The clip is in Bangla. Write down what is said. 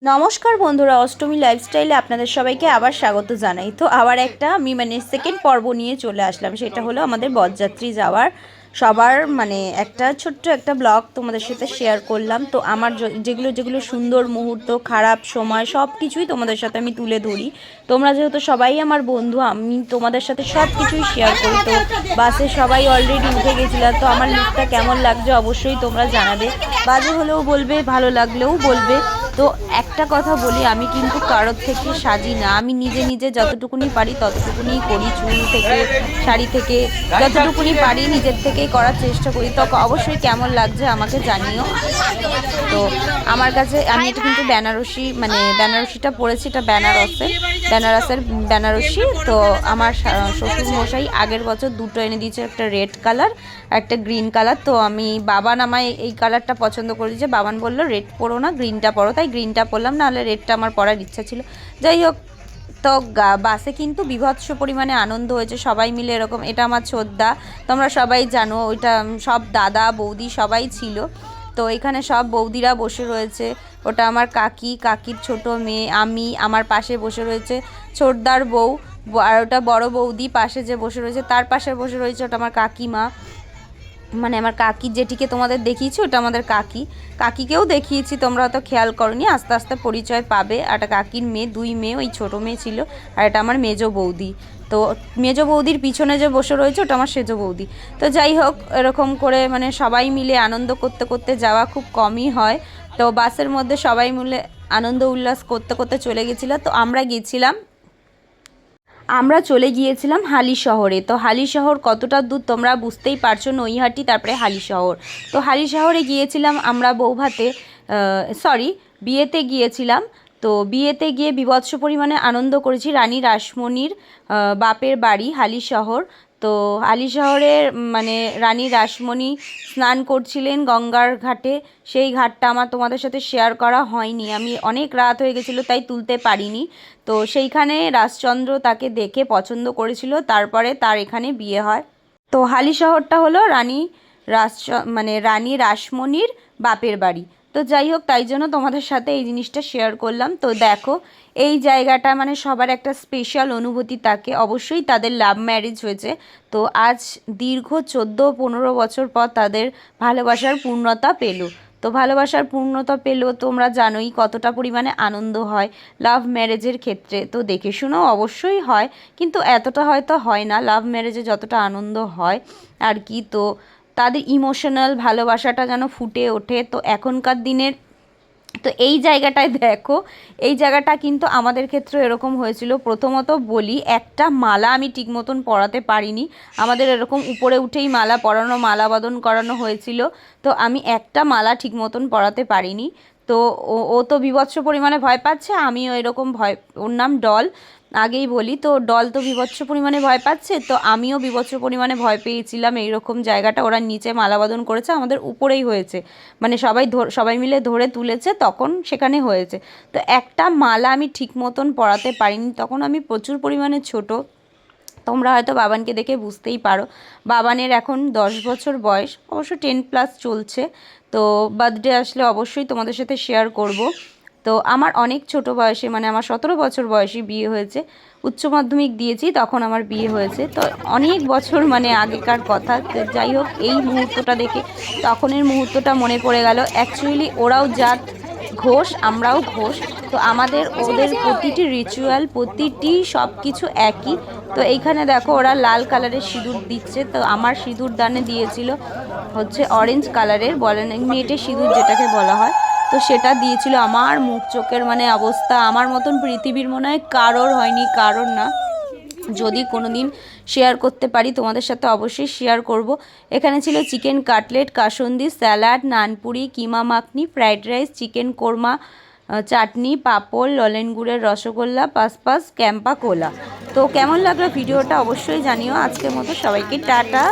নমস্কার বন্ধুরা, অষ্টমী লাইফস্টাইলে আপনাদের সবাইকে আবার স্বাগত জানাই। তো আবার একটা আমি সেকেন্ড পর্ব নিয়ে চলে আসলাম। সেটা হলো আমাদের বরযাত্রী যাওয়ার সবার একটা ছোট্ট একটা ব্লগ তোমাদের সাথে শেয়ার করলাম। তো আমার যেগুলো যেগুলো সুন্দর মুহূর্ত, খারাপ সময়, সব কিছুই তোমাদের সাথে আমি তুলে ধরি। তোমরা যেহেতু সবাই আমার বন্ধু, আমি তোমাদের সাথে সব কিছুই শেয়ার করি। তো বাসে সবাই অলরেডি উঠে গেছিলাম। তো আমার লুকটা কেমন লাগছে অবশ্যই তোমরা জানাবে। বাজে হলেও বলবে, ভালো লাগলেও বলবে। তো একটা কথা বলি, আমি কিন্তু কারোর থেকে সাজি না। আমি নিজে নিজে যতটুকুনি পারি ততটুকুনি করি। চুল থেকে, শাড়ি থেকে যতটুকুনি পারি নিজের থেকেই করার চেষ্টা করি। তো অবশ্যই কেমন লাগছে আমাকে জানিও। তো আমার কাছে আমি এটা কিন্তু বেনারসিটা পরেছি, এটা বেনারসের বেনারসি। তো আমার শ্বশুর মশাই আগের বছর দুটো এনে দিয়েছে, একটা রেড কালার একটা গ্রিন কালার। তো বাবান আমায় এই কালারটা পছন্দ করে দিয়েছে। বাবান বললো রেড পরো না, গ্রিনটা পরো, তাই গ্রিনটা পরলাম, নাহলে রেডটা আমার পরার ইচ্ছা ছিল। যাই হোক, তো বাসে কিন্তু বীভৎস পরিমাণে আনন্দ হয়েছে, সবাই মিলে এরকম। এটা আমার ছোটদা, তোমরা সবাই জানো, ওইটা সব দাদা বৌদি সবাই ছিল। তো এখানে সব বৌদিরা বসে রয়েছে। ওটা আমার কাকির ছোট মেয়ে, আমি, আমার পাশে বসে রয়েছে ছোটদার বউ, আর ওটা বড় বৌদি পাশে যে বসে রয়েছে, তার পাশে বসে রয়েছে ওটা আমার কাকিমা। আমার কাকি যেটিকে তোমাদের দেখিয়েছি ওটা আমাদের কাকিকেও দেখিয়েছি, তোমরা হয়তো খেয়াল করনি, আস্তে আস্তে পরিচয় পাবে। আর একটা কাকির মেয়ে, দুই মেয়ে, ওই ছোটো মেয়ে ছিল। আর এটা আমার মেজো বৌদি। তো মেজো বৌদির পিছনে যে বসে রয়েছে ওটা আমার সেজো বৌদি। তো যাই হোক, এরকম করে সবাই মিলে আনন্দ করতে করতে যাওয়া খুব কমই হয়। তো বাসের মধ্যে সবাই মিলে আনন্দ উল্লাস করতে করতে চলে গেছিলো। তো আমরা চলে গিয়েছিলাম হালিশহরে। তো হালিশহর কতটা দূর তোমরা বুঝতেই পারছো, নৈহাটি তারপরে হালিশহর। তো হালিশহরে গিয়েছিলাম আমরা বিয়েতে গিয়েছিলাম। তো বিয়েতে গিয়ে বীভৎস পরিমাণে আনন্দ করেছি। রানী রাসমণির বাপের বাড়ি হালিশহর। তো হালিশহরের রানী রাসমণি স্নান করছিলেন গঙ্গার ঘাটে। সেই ঘাটটা আমার তোমাদের সাথে শেয়ার করা হয়নি, আমি অনেক রাত হয়ে গেছিলো তাই তুলতে পারিনি। তো সেইখানে রাজচন্দ্র তাকে দেখে পছন্দ করেছিল, তারপরে তার এখানে বিয়ে হয়। তো হালিশহরটা হলো রানী রাসমণির বাপের বাড়ি। তো যাই হোক, তাই জন্য তোমাদের সাথে এই জিনিসটা শেয়ার করলাম। তো দেখো, এই জায়গাটা সবার একটা স্পেশাল অনুভূতি থাকে। অবশ্যই তাদের লাভ ম্যারেজ হয়েছে। তো আজ দীর্ঘ 14-15 বছর পর তাদের ভালোবাসার পূর্ণতা পেল। তো ভালোবাসার পূর্ণতা পেল, তোমরা জানোই কতটা পরিমাণে আনন্দ হয় লাভ ম্যারেজের ক্ষেত্রে। তো দেখে শুনেও অবশ্যই হয়, কিন্তু এতটা হয়তো হয় না লাভ ম্যারেজে যতটা আনন্দ হয় আর কি। তো তাদের ইমোশনাল ভালোবাসাটা যেন ফুটে ওঠে। তো এখনকার দিনের, তো এই জায়গাটায় দেখো, এই জায়গাটা কিন্তু আমাদের ক্ষেত্রে এরকম হয়েছিল। প্রথমত বলি, একটা মালা আমি ঠিক মতন পরাতে পারিনি। আমাদের এরকম উপরে উঠেই মালা পরানো, মালা বদন করানো হয়েছিল। তো আমি একটা মালা ঠিক মতন পরাতে পারিনি। তো ও তো বীভৎস পরিমাণে ভয় পাচ্ছে, আমিও এরকম ভয়। ওর নাম ডল, আগেই বলি। তো ডল তো বীভৎস পরিমাণে ভয় পাচ্ছে, তো আমিও বীভৎস পরিমাণে ভয় পেয়েছিলাম। এইরকম জায়গাটা ওরা নিচে মালাবদন করেছে, আমাদের উপরেই হয়েছে, সবাই মিলে ধরে তুলেছে, তখন সেখানে হয়েছে। তো একটা মালা আমি ঠিক মতন পরাতে পারিনি, তখন আমি প্রচুর পরিমাণে ছোট। তোমরা হয়তো বাবানকে দেখে বুঝতেই পারো, বাবানের এখন 10 বছর বয়স, অবশ্য 10+ চলছে। তো বার্থডে আসলে অবশ্যই তোমাদের সাথে শেয়ার করব। তো আমার অনেক ছোট বয়সে, আমার 17 বছর বয়সে বিয়ে হয়েছে। উচ্চ মাধ্যমিক দিয়েছি তখন আমার বিয়ে হয়েছে। তো অনেক বছর আগেকার কথা। তো যাই হোক, এই মুহূর্তটা দেখে তখনের মুহূর্তটা মনে পড়ে গেল। অ্যাকচুয়ালি ওরাও জাত ঘোষ, আমরাও ঘোষ। তো আমাদের ওদের প্রতিটি রিচুয়াল, প্রতিটি সব কিছু একই। তো এইখানে দেখো, ওরা লাল কালারের সিঁদুর দিচ্ছে। তো আমার সিঁদুর দানে দিয়েছিল হচ্ছে অরেঞ্জ কালারের, বলেন মেয়েটে সিঁদুর যেটাকে বলা হয়। তো সেটা দিয়েছিল। আমার মুখ চোখের অবস্থা আমার মতন পৃথিবীর মনে হয় কারোর হয়নি, কারোর না। যদি কোনো দিন শেয়ার করতে পারি তোমাদের সাথে অবশ্যই শেয়ার করব। এখানে ছিল চিকেন কাটলেট, কাসুন্দি, স্যালাড, নানপুরি, keema makhani, fried rice, chicken korma, chutney, papad, ললেন গুড়ের রসগোল্লা, পাসপাস, ক্যাম্পা কোলা। তো কেমন লাগলো ভিডিওটা অবশ্যই জানিও। আজকের মতো সবাইকে টাটা।